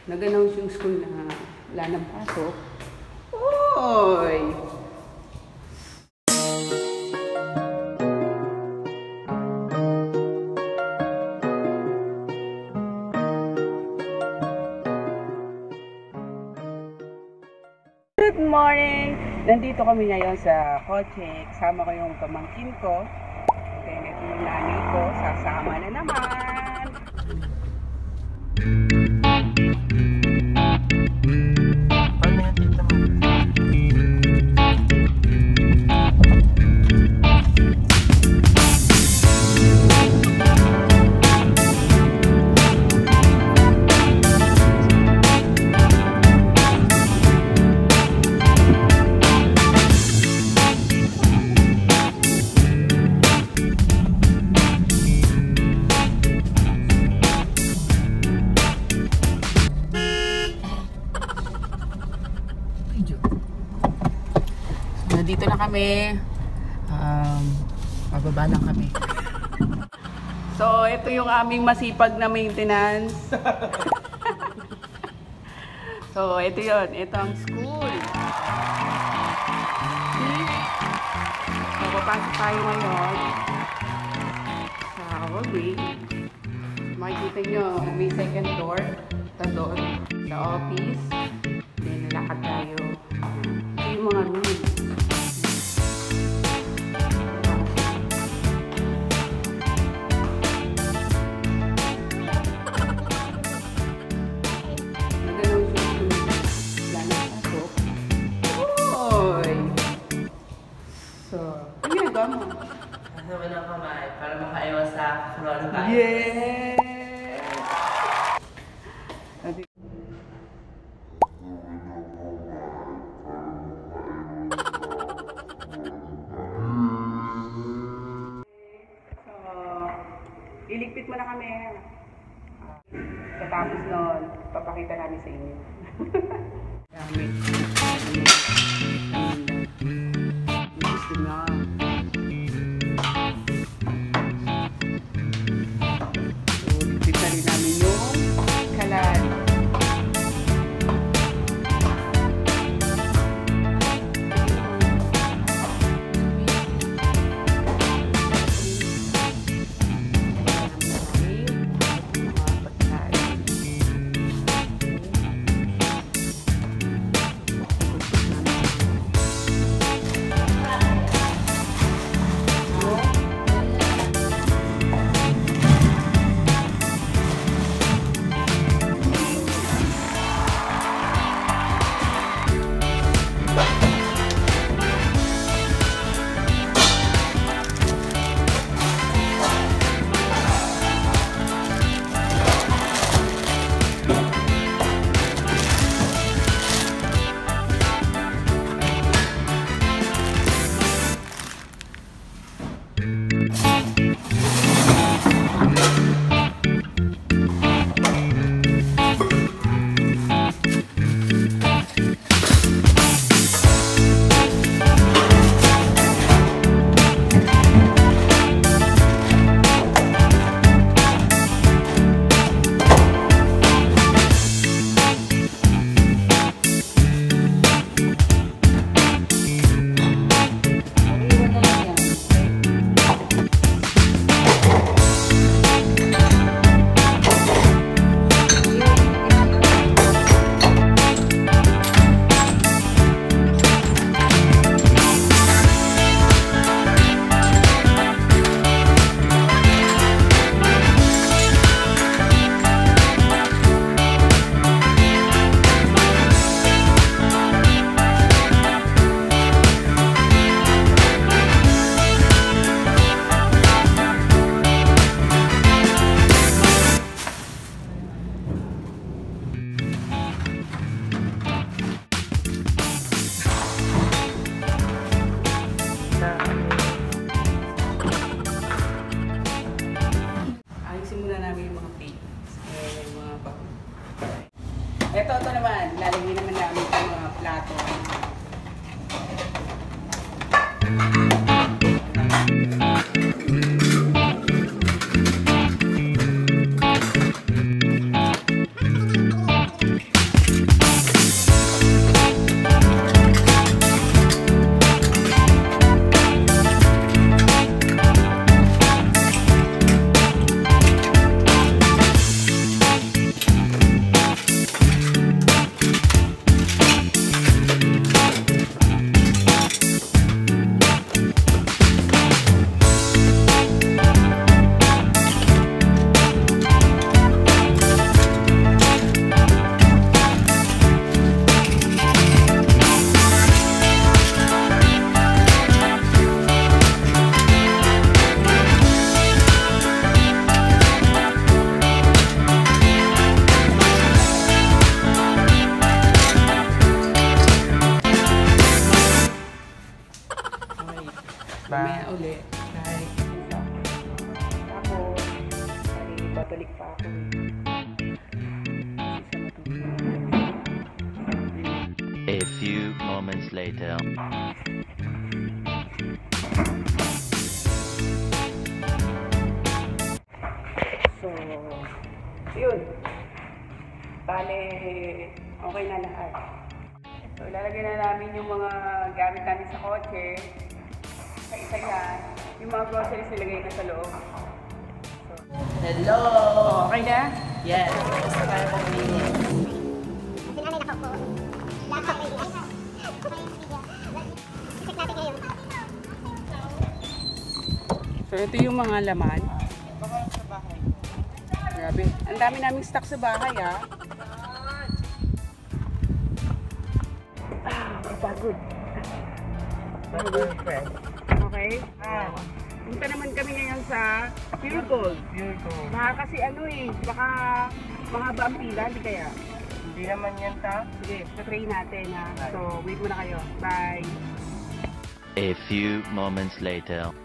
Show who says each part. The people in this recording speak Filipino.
Speaker 1: nag-announce yung school na wala nang pasok. Oy! Good morning! Nandito kami ngayon sa kotse. Kasama ko yung pamangkin ko. Then ito yung nanay ko. Sasama na naman. Dito na kami. Pababa lang kami. So, ito yung aming masipag na maintenance. So, ito yun. Ito ang school. Papapasok tayo ngayon sa hallway. Makikita nyo, may second door. Ito doon. Sa office. Then, nalakad tayo. Ito yung mga rooms.
Speaker 2: Kasama ng kamay para makaiwas sa coronavirus.
Speaker 1: Yes! So, iligpit mo na kami. Katapos nun, papakita namin sa inyo. Gamit. Gusto na. Ito naman, lalagyan naman namin ang mga plato.
Speaker 3: moments later.
Speaker 1: So, yun. Bale, okay na lahat. So, ilalagay na namin yung mga gamit namin sa kotse. Sa isa yan. Yung mga groceries nilagay na sa loob.
Speaker 2: Hello!
Speaker 1: Okay na?
Speaker 2: Yes, gusto tayo maglinis.
Speaker 1: So, ito yung mga laman. Grabe. Ang dami naming stock sa bahay, ha? Pagod. Okay? Punta naman kami ngayon sa Pure Gold.
Speaker 2: Pure gold.
Speaker 1: Baka kasi baka mahaba ang pila, hindi kaya?
Speaker 2: Hindi naman yan ta.
Speaker 1: Sige, try natin, ha? So, wait muna kayo. Bye!
Speaker 3: A few moments later.